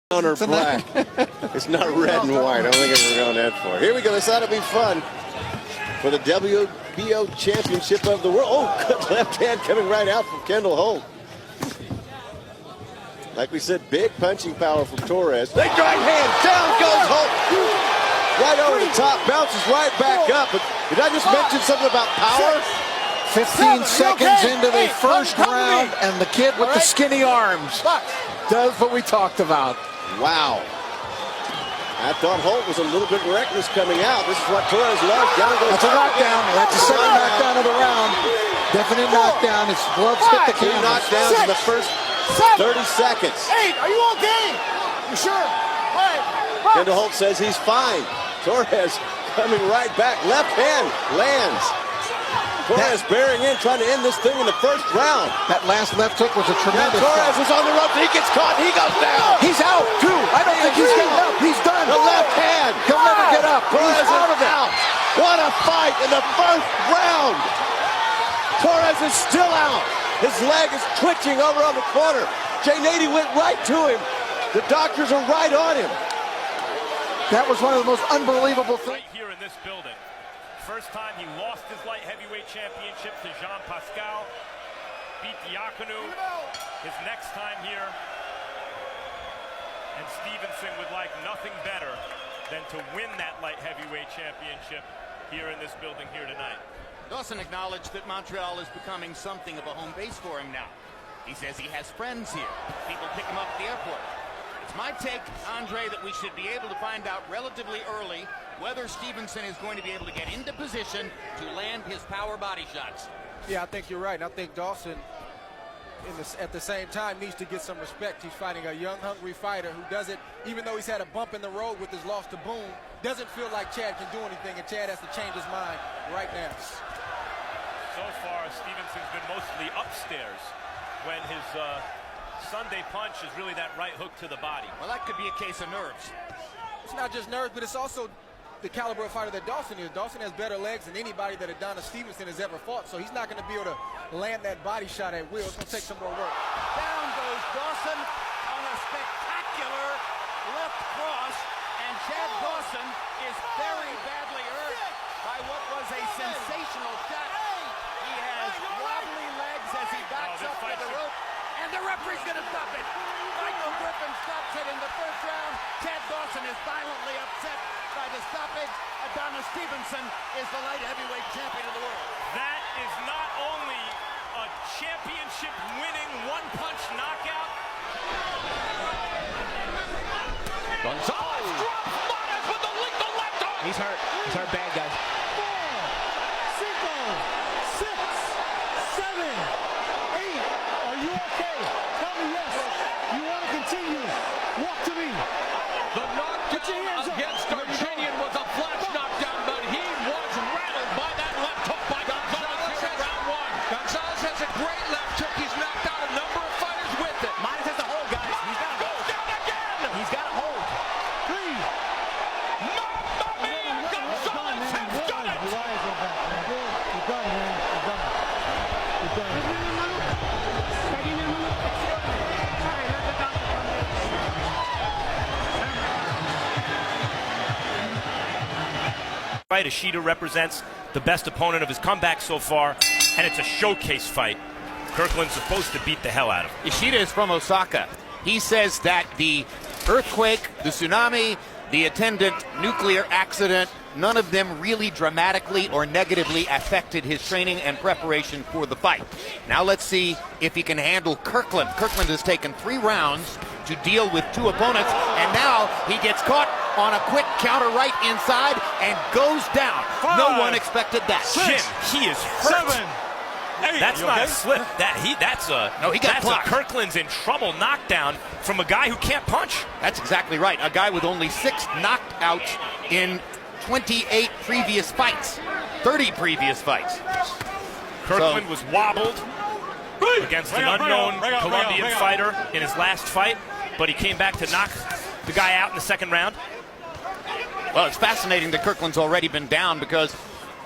Brown or black. It's not red and white. I don't think we're going that far. Here we go. This ought to be fun for the WBO Championship of the World. Oh, good left hand coming right out from Kendall Holt. Like we said, big punching power from Torres. Big right hand. Down goes Holt. Right over the top. Bounces right back up. But did I just mention something about power? 15 seconds into the first round, and the kid with the skinny arms does what we talked about. Wow. I thought Holt was a little bit reckless coming out. This is what Torres loves. Down goes. That's a knockdown. That's the second knockdown of the round. Definite knockdown. His gloves hit the Two canvas. knockdowns in the first 30 seconds. 8, are you okay? You sure? All right. Kendall Holt says he's fine. Torres coming right back. Left hand lands. Torres bearing in, trying to end this thing in the first round. That last left hook was a Now tremendous Torres shot. is on the rope. He gets caught. He goes down. He's out, too. I don't think he's getting up. He's done. The left hand. He'll never get up. Torres He's out of it. out. What a fight in the first round. Torres is still out. His leg is twitching over on the corner. Jay Nady went right to him. The doctors are right on him. That was one of the most unbelievable things. Right here in this building. First time he lost his light heavyweight championship to Jean Pascal. Beat Diakonou his next time here. And Stevenson would like nothing better than to win that light heavyweight championship here in this building here tonight. Dawson acknowledged that Montreal is becoming something of a home base for him now. He says he has friends here. People pick him up at the airport. It's my take, Andre, that we should be able to find out relatively early whether Stevenson is going to be able to get into position to land his power body shots. Yeah, I think you're right. I think Dawson, at the same time, needs to get some respect. He's fighting a young, hungry fighter who doesn't, even though he's had a bump in the road with his loss to Boone, doesn't feel like Chad can do anything, and Chad has to change his mind right now. So far, Stevenson's been mostly upstairs when his Sunday punch is really that right hook to the body. Well, that could be a case of nerves. It's not just nerves, but it's also the caliber of fighter that Dawson is. Dawson has better legs than anybody that Adonis Stevenson has ever fought, so he's not going to be able to land that body shot at will. It's going to take some more work. Down goes Dawson on a spectacular left cross, and Chad Dawson is very badly hurt by what was a sensational shot. He has wobbly legs as he backs up to the rope, and the referee's going to stop it. Michael Griffin stops it in the first round. Chad Dawson is violently upset by the stoppage. Adonis Stevenson is the light heavyweight champion of the world. That is not only a championship-winning one-punch knockout. Gonzalez drops Mona's with the lethal left hook. He's hurt. He's hurt bad, guys. 4, 5, 6, 7, 8. Are you okay? Tell me yes. You want to continue? Walk to me. The knockdown against Darchinyan was a flash knockdown, but he was rattled by that left hook by Gonzalez in round one. Gonzalez has a great left hook. He's knocked out a number of fighters with it. Midas has to hold, guys. He's got to Goes down again. He's got to hold. 3. Mamma mia! Gonzalez has done it. Your eyes are back, man. You're done, man. You're done. You're done. Fight, Ishida represents the best opponent of his comeback so far, and it's a showcase fight. Kirkland's supposed to beat the hell out of him. Ishida is from Osaka. He says that the earthquake, the tsunami, the attendant nuclear accident, none of them really dramatically or negatively affected his training and preparation for the fight. Now let's see if he can handle Kirkland. Kirkland has taken 3 rounds to deal with 2 opponents, and now he gets caught on a quick counter right inside and goes down. 5, no one expected that. 6, Jim, he is hurt. 7, 8. That's not a slip. No, he got that's blocked. a Kirkland's in trouble knockdown from a guy who can't punch. That's exactly right. A guy with only 6 knockouts in 28 previous fights. 30 previous fights. Kirkland was wobbled against an unknown Colombian fighter in his last fight, but he came back to knock the guy out in the second round. Well, it's fascinating that Kirkland's already been down because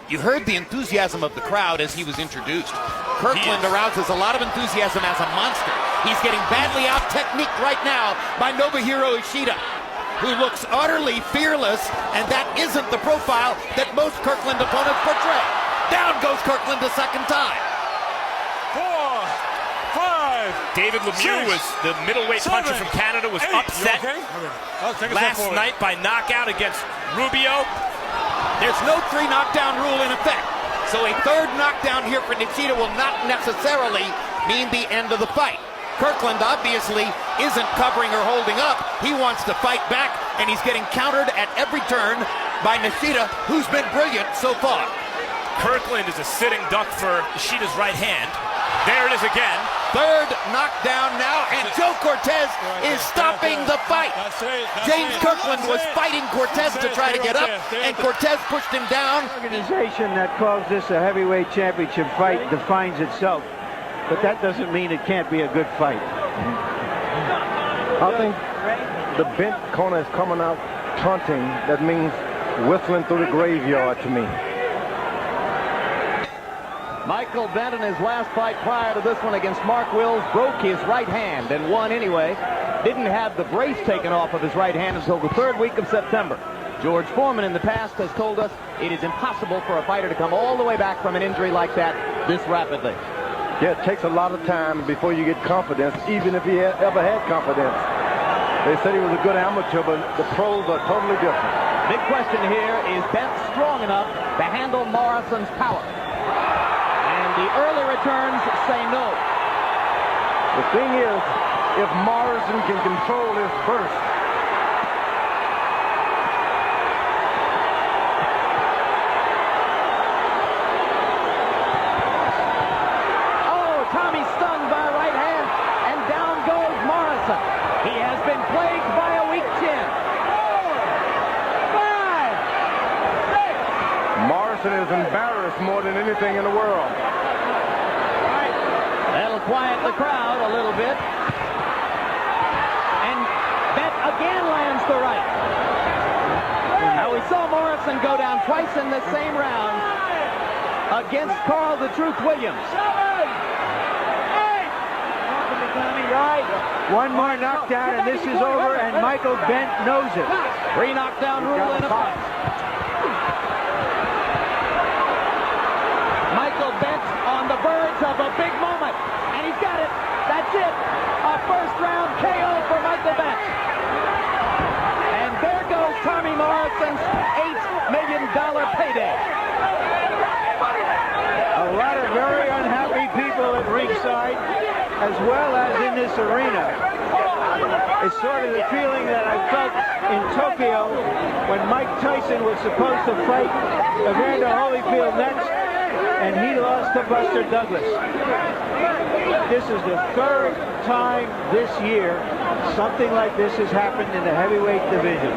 you heard the enthusiasm of the crowd as he was introduced. Kirkland arouses a lot of enthusiasm as a monster. He's getting badly outdone. technique right now by Nobuhiro Ishida, who looks utterly fearless, and that isn't the profile that most Kirkland opponents portray. Down goes Kirkland the second time. 4, 5. David Lemieux was the middleweight puncher from Canada, was upset last night by knockout against Rubio. There's no 3 knockdown rule in effect, so a third knockdown here for Nishida will not necessarily mean the end of the fight. Kirkland obviously isn't covering or holding up. He wants to fight back, and he's getting countered at every turn by Nishida, who's been brilliant so far. Kirkland is a sitting duck for Ishida's right hand. There it is again. Third knockdown now, and Joe Cortez is stopping the fight. James Kirkland was fighting Cortez to try to get up, and Cortez pushed him down. The organization that calls this a heavyweight championship fight defines itself, but that doesn't mean it can't be a good fight. I think the bent corner is coming out taunting. That means whistling through the graveyard to me. Michael Bent in his last fight prior to this one against Mark Wills broke his right hand and won anyway. Didn't have the brace taken off of his right hand until the 3rd week of September. George Foreman in the past has told us it is impossible for a fighter to come all the way back from an injury like that this rapidly. Yeah, it takes a lot of time before you get confidence, even if he ever had confidence. They said he was a good amateur, but the pros are totally different. Big question here, is Bent strong enough to handle Morrison's power? The early returns say no. The thing is, if Morrison can control his burst, oh, Tommy stunned by a right hand, and down goes Morrison. He has been plagued by a weak chin. 4, 5, 6. Morrison is embarrassed more than anything in the world. That'll quiet the crowd a little bit. And Bent again lands the right. Now we saw Morrison go down twice in the same round against Carl the Truth Williams. 7, 8. One more knockdown and this is over, and Michael Bent knows it. 3 knockdown rule in effect. Michael Bent on the verge of a big moment, and he's got it. That's it. A first-round KO for Michael Bent. And there goes Tommy Morrison's $8 million payday. A lot of very unhappy people at ringside, as well as in this arena. It's sort of the feeling that I felt in Tokyo when Mike Tyson was supposed to fight Evander Holyfield next, and he lost to Buster Douglas. This is the 3rd time this year something like this has happened in the heavyweight division.